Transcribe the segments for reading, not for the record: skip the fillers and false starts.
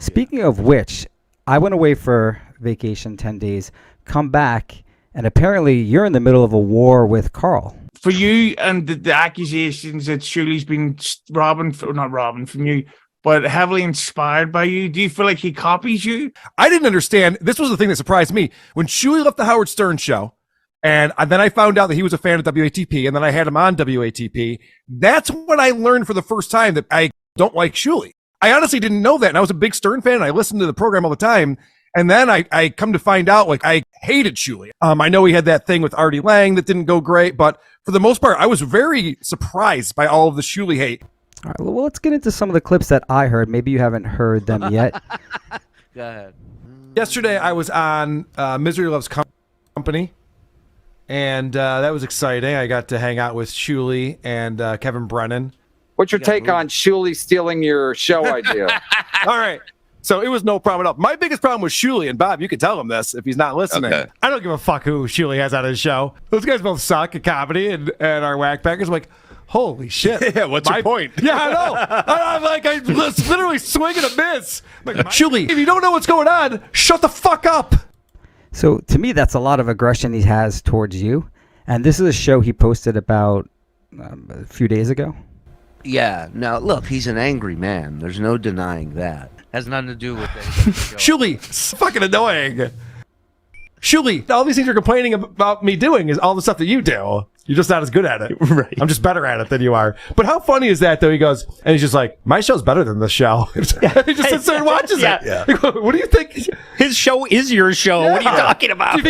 Speaking of which, I went away for vacation 10 days, come back, and apparently you're in the middle of a war with Karl. For you and the accusations that Shuli's been not robbing from you, but heavily inspired by you, do you feel like he copies you? I didn't understand. This was the thing that surprised me. When Shuli left the Howard Stern show, and then I found out that he was a fan of WATP, and then I had him on WATP, that's when I learned for the first time that I don't like Shuli. I honestly didn't know that, and I was a big Stern fan, and I listened to the program all the time, and then I come to find out, like, I hated Shuli. I know he had that thing with Artie Lang that didn't go great, but for the most part, I was very surprised by all of the Shuli hate. All right, well, let's get into some of the clips that I heard. Maybe you haven't heard them yet. Go ahead. Yesterday, I was on Misery Loves Company, and that was exciting. I got to hang out with Shuli and Kevin Brennan. What's your take on Shuli stealing your show idea? All right. So it was no problem at all. My biggest problem was Shuli, and Bob, you can tell him this if he's not listening. Okay. I don't give a fuck who Shuli has on his show. Those guys both suck at comedy and are whackbackers. I'm like, holy shit. Yeah, what's your point? Yeah, I know. I'm like, I was literally swinging a miss. Like, Shuli, if you don't know what's going on, shut the fuck up. So to me, that's a lot of aggression he has towards you. And this is a show he posted about a few days ago. Yeah. Now, look, he's an angry man. There's no denying that. Has nothing to do with that. Shuli, it's fucking annoying. Shuli, all these things you're complaining about me doing is all the stuff that you do. You're just not as good at it. Right. I'm just better at it than you are. But how funny is that, though? He goes, and he's just like, my show's better than this show. He just sits there and watches it. Yeah. What do you think? His show is your show. Yeah. What are you talking about?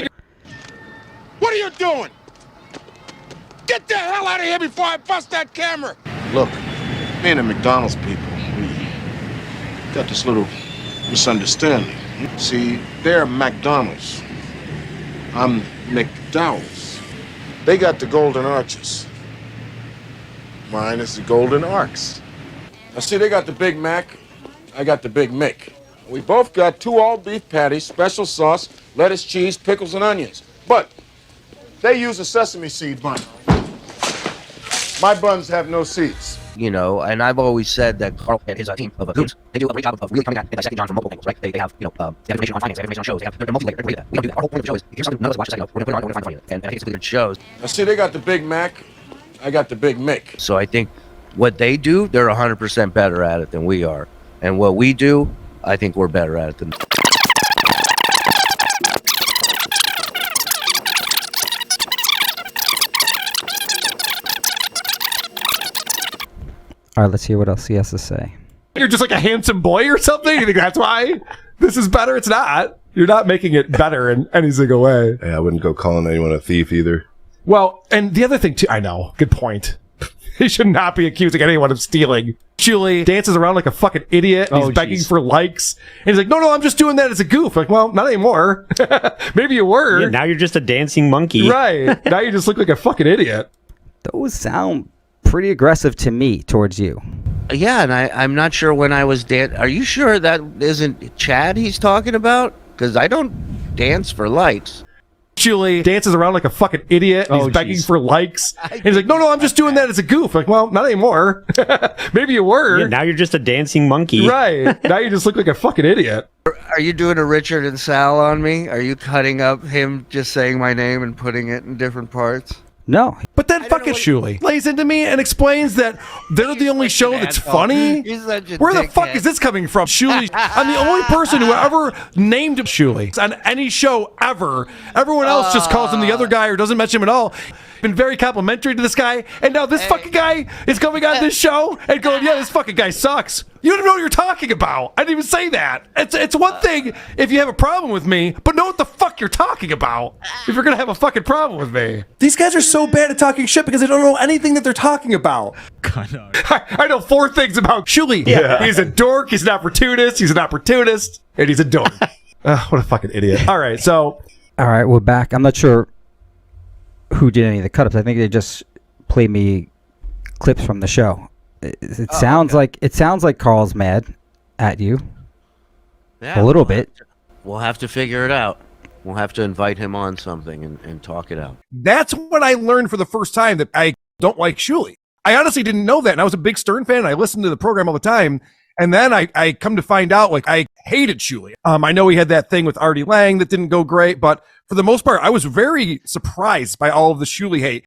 What are you doing? Get the hell out of here before I bust that camera! Look, me and the McDonald's people, we got this little misunderstanding. See, they're McDonald's. I'm McDowell's. They got the golden arches. Mine is the golden arcs. Now see, they got the Big Mac, I got the Big Mick. We both got 2 all-beef patties, special sauce, lettuce, cheese, pickles, and onions. But they use a sesame seed bun. My buns have no seeds. You know, and I've always said that Karl and his team of goons, they do a great job of really coming at and dissecting John from multiple angles, right? They have, they have information on finance, they have information on shows, they're multi-layered. We don't do that. Our whole point of the show is, here's something none of us watch a second ago, we're going to put it on, we're going to find it. And I think it's really good shows. Now see, they got the Big Mac, I got the Big Mick. So I think what they do, they're 100% better at it than we are. And what we do, I think we're better at it than All right, let's hear what else he has to say. You're just like a handsome boy or something? You think that's why this is better? It's not. You're not making it better in any single way. Yeah, I wouldn't go calling anyone a thief either. Well, and the other thing too, I know, good point. He should not be accusing anyone of stealing. Shuli dances around like a fucking idiot. And he's begging for likes. And he's like, no, I'm just doing that as a goof. Like, well, not anymore. Maybe you were. Yeah, now you're just a dancing monkey. Right. Now you just look like a fucking idiot. Those sound pretty aggressive to me towards you. Yeah, and I'm not sure when I was are you sure that isn't Chad he's talking about? Because I don't dance for likes. Shuli dances around like a fucking idiot. And he's begging for likes. And he's like, no, I'm just doing that as a goof. Like, well, not anymore. Maybe you were. Yeah, now you're just a dancing monkey. Right. Now you just look like a fucking idiot. Are you doing a Richard and Sal on me? Are you cutting up him just saying my name and putting it in different parts? No. But then fucking Shuli lays into me and explains that they're the only show that's funny. He's such a Where the fuck dickhead. is this coming from? Shuli. I'm the only person who ever named Shuli on any show ever. Everyone else just calls him the other guy or doesn't mention him at all. Been very complimentary to this guy, and now this fucking guy is coming on this show and going, yeah, this fucking guy sucks. You don't even know what you're talking about. I didn't even say that. It's one thing if you have a problem with me, but know what the fuck you're talking about if you're gonna have a fucking problem with me. These guys are so bad at talking shit because they don't know anything that they're talking about. I know 4 things about Shuli. Yeah. He's a dork, he's an opportunist, and he's a dork. What a fucking idiot. All right, so. All right, we're back. I'm not sure who did any of the cut-ups. I think they just played me clips from the show. It sounds like Karl's mad at you. Yeah, a little bit. We'll have to figure it out. We'll have to invite him on something and talk it out. That's when I learned for the first time that I don't like Shuli. I honestly didn't know that, and I was a big Stern fan, and I listened to the program all the time, And then I come to find out, like, I hated Shuli. I know he had that thing with Artie Lang that didn't go great, but for the most part, I was very surprised by all of the Shuli hate.